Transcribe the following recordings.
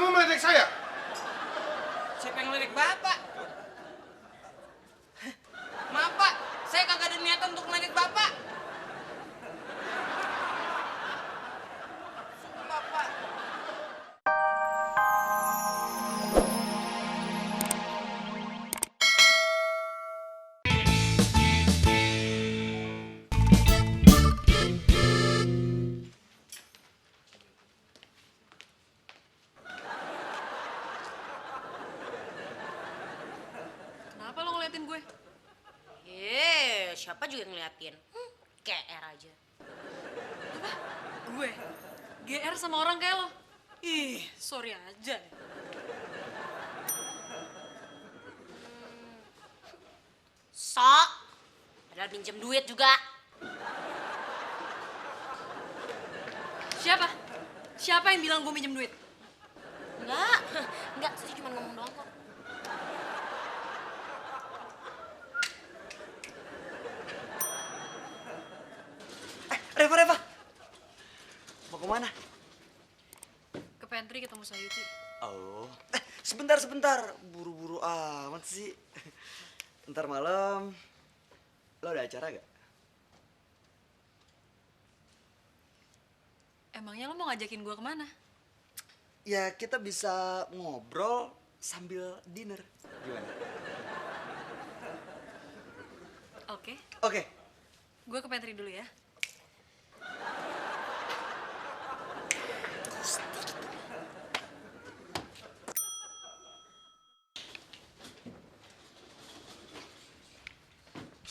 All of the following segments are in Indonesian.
Kamu meledek saya? Siapa yang meledek Bapak? Maaf Pak, saya kagak ada niatan untuk meledek Bapak. Sumpah Pak. Kenapa lo ngeliatin gue? Siapa juga ngeliatin? GR aja. Apa? Gue? GR sama orang kayak lo? Ih, sorry aja deh. Sok. Padahal pinjem duit juga. Siapa? Siapa yang bilang gue minjem duit? Enggak, saya cuma ngomong doang kok. Reva. Mau kemana? Ke pantry ketemu Sayuti. Oh. Sebentar. Buru-buru amat sih. Ntar malam, lo ada acara gak? Emangnya lo mau ngajakin gue kemana? Ya kita bisa ngobrol sambil dinner. Gimana? Oke. Oke. Gue ke pantry dulu ya.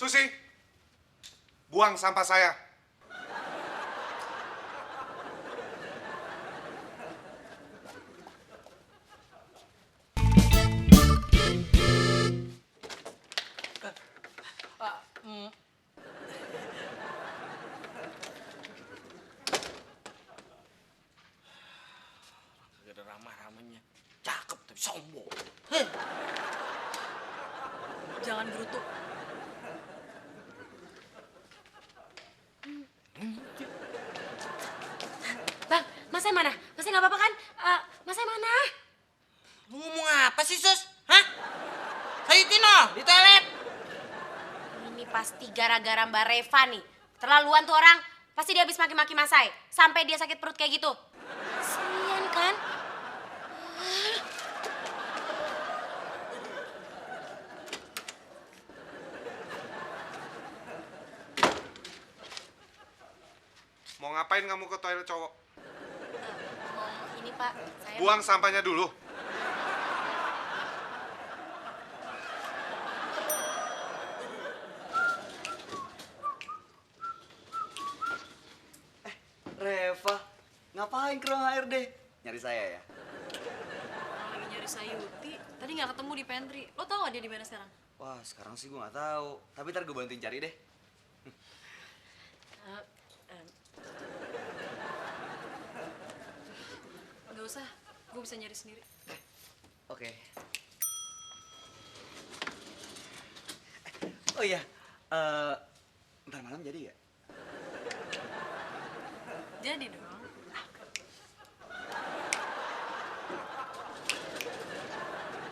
Susi, buang sampah saya. Gak ada ramah-ramahnya. Cakep tapi sombong. Jangan gerutu. Bang, Masnya mana? Masnya nggak apa-apa kan? Masnya mana? Lu ngomong apa sih, Sus? Hah? Sayutino, di toilet. Ini pasti gara-gara Mbak Reva nih. Terlaluan tuh orang. Pasti dia habis maki-maki Masai. Sampai dia sakit perut kayak gitu. Kasian kan? Mau ngapain kamu ke toilet cowok? Mau ini Pak, saya... Buang sampahnya dulu. Reva, ngapain ke ruang HRD? Nyari saya ya? Orang lagi nyari Sayuti. Tadi nggak ketemu di pantry. Lo tau gak dia di mana sekarang? Wah, sekarang sih gue gak tahu. Tapi ntar gue bantuin cari deh. Gak usah, gue bisa nyari sendiri. Oke. Oh iya, ntar malam jadi gak? Jadi dong.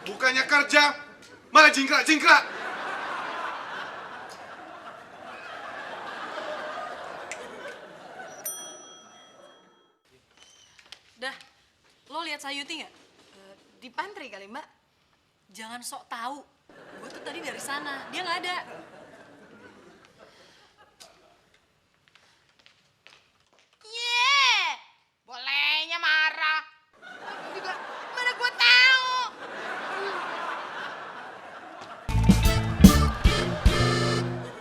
Bukannya kerja, malah jingkrak-jingkrak. Dah, lo lihat Sayuti nggak? Di pantry kali mbak. Jangan sok tahu. Gue tuh tadi dari sana, dia nggak ada. Bolehnya marah. Juga mana gue tahu.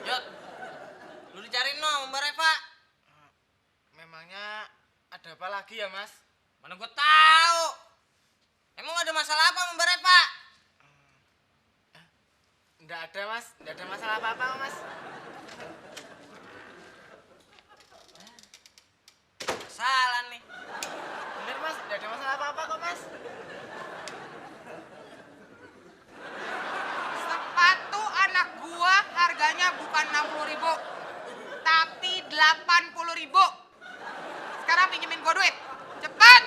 Yot, lu dicariin no sama Mbak Reva. Memangnya ada apa lagi ya, Mas? Mana gue tahu. Emang ada masalah apa sama Mbak Reva? Nggak ada, Mas. Nggak ada masalah apa-apa, Mas. Salah nih. Bener, Mas. Nggak ada masalah apa-apa kok, Mas. Sepatu anak gua harganya bukan 60.000, tapi 80.000. Sekarang pinjemin gua duit, cepet.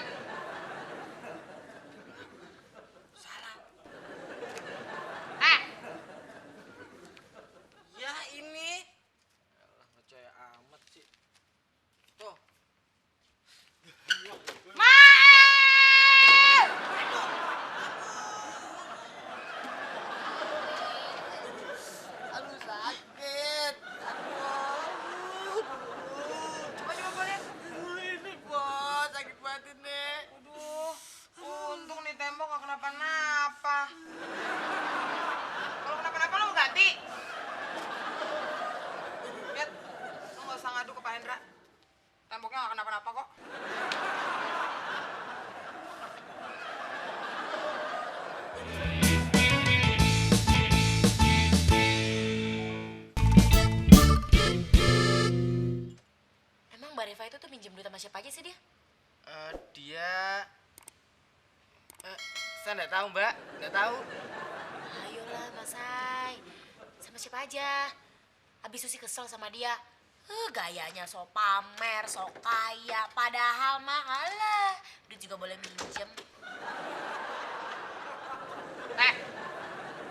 obatin, Dek. Aduh, untung nih tembok gak kenapa-napa. Kalau kenapa-napa lo ganti. Lihat, lo gak usah ngadu ke Pak Hendra. Temboknya gak kenapa-napa kok. Emang Mbak Reva itu tuh minjem duit sama siapa aja sih dia? Dia... saya nggak tahu, Mbak. Nggak tahu. Ayolah Mas Hai, sama siapa aja. Abis Susi kesel sama dia. Gayanya so pamer, so kaya. Padahal mah alah, duit juga boleh minjem.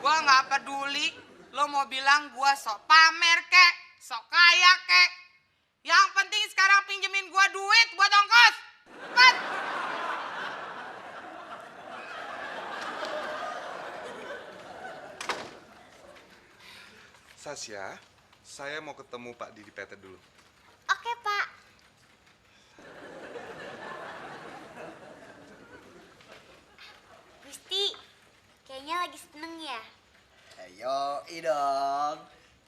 Gua gak peduli lo mau bilang gua sok pamer kek, sok kaya kek. Yang penting sekarang pinjemin gua duit buat ongkos. Cepet! Sasya, saya mau ketemu Pak Didi Petet dulu. Oke Pak. Gusti, kayaknya lagi seneng ya? Ayo, dong.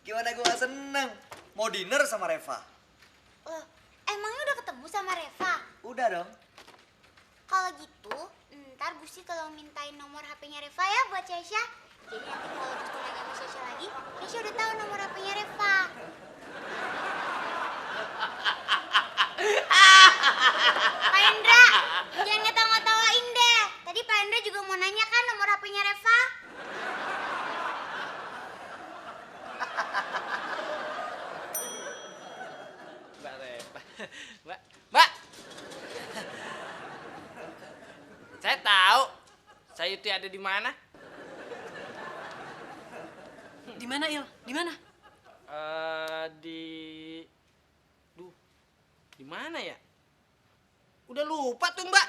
Gimana gue gak seneng? Mau dinner sama Reva? Loh, emangnya udah ketemu sama Reva? Udah dong. Kalau gitu, ntar Gusti tolong mintain nomor HP-nya Reva ya buat Cesha. Jadi nanti kalau Gusti nanya sama Cesha lagi, Cesha udah tahu nomor HP-nya Reva. Pak Hendra, jangan ngetawa-ngetawain deh. Tadi Pak Hendra juga mau nanya kan nomor HP-nya Reva? Mbak Reva. Mbak. Saya tahu. Sayuti ada di mana? Di mana, Il? Di mana? Di mana ya? Udah lupa tuh, Mbak.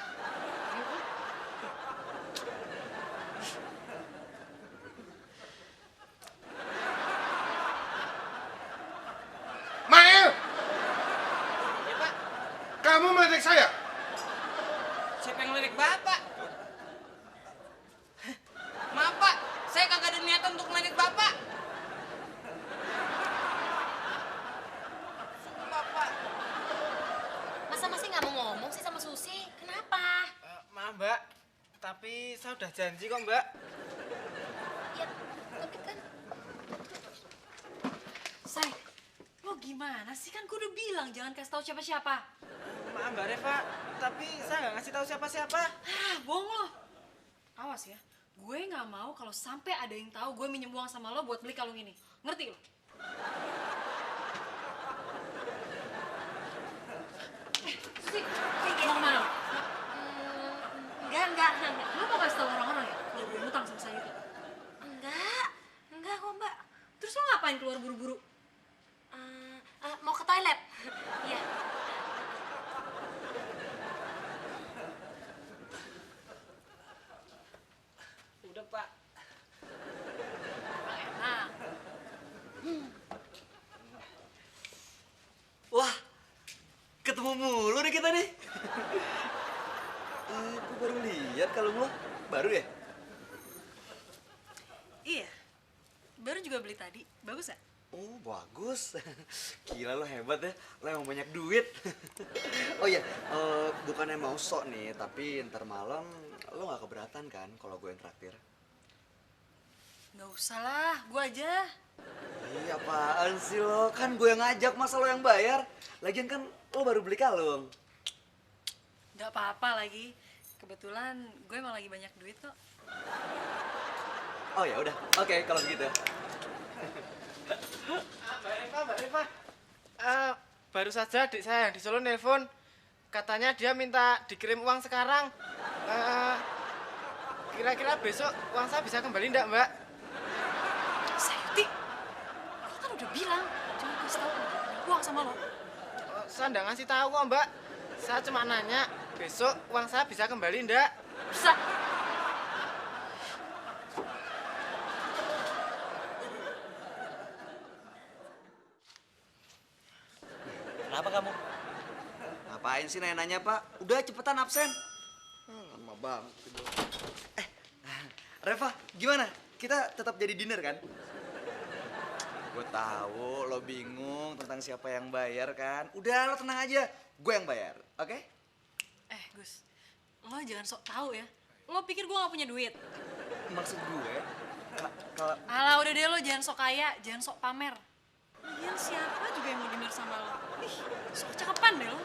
Mail! Ya, Pak. Kamu meledek saya? Siapa yang ngelirik Bapak? Maaf, Pak. Saya kagak ada niatan untuk ngelirik Bapak. Bapak. Masa masih nggak mau ngomong sih sama Susi? Kenapa? Maaf, Mbak. Tapi saya udah janji kok, Mbak. Ya, tapi kan Say, lo gimana sih? Kan gue udah bilang jangan kasih tahu siapa-siapa. Maaf, Mbak Reva. Tapi saya nggak ngasih tahu siapa-siapa. Ah, bohong lo. Awas ya, gue nggak mau kalau sampai ada yang tahu gue minjem uang sama lo buat beli kalung ini. Ngerti lo? Susi, mau kemana lo? Enggak. Lo mau kasih tahu orang-orang ya kalau gue ngutang sama saya itu? Enggak kok Mbak. Terus lo ngapain keluar buru-buru? mau ke toilet. Iya. Udah, Pak. Nah, Wah, ketemu mulu nih kita nih. Gue baru lihat kalau lo baru ya? iya. Baru juga beli tadi. Bagus gak? Oh, bagus. Gila lo hebat ya. Lo emang banyak duit. Oh iya, bukannya mau sok nih, tapi ntar malam lo gak keberatan kan kalau gue yang traktir? Nggak usah lah, gue aja. Iya, apaan sih lo? Kan gue yang ngajak, masa lo yang bayar? Lagian kan lo baru beli kalung. Nggak apa-apa lagi. Kebetulan gue emang lagi banyak duit kok. Oh ya udah, oke kalau begitu. Mbak Reva. Baru saja adik saya yang di Solo nelpon. Katanya dia minta dikirim uang sekarang. Kira-kira besok uang saya bisa kembali enggak, Mbak? Sayuti, gue kan udah bilang jangan kasih tahu kalau gue punya uang sama lo. Saya enggak ngasih tahu kok, Mbak. Saya cuma nanya, besok uang saya bisa kembali enggak? Bisa. Kenapa kamu? Ngapain ngapain sih nanya-nanya, Pak? Udah cepetan absen. Lama banget. Eh, Reva, gimana? Kita tetap jadi dinner kan? Gue tahu lo bingung tentang siapa yang bayar kan. Udah lo tenang aja, gue yang bayar, oke? Gus, lo jangan sok tahu ya. Lo pikir gue gak punya duit? Maksud gue, kalau Alah udah deh lo jangan sok kaya, jangan sok pamer. Lagian siapa juga yang mau dinner sama lo? Ih, sok cakepan deh lo.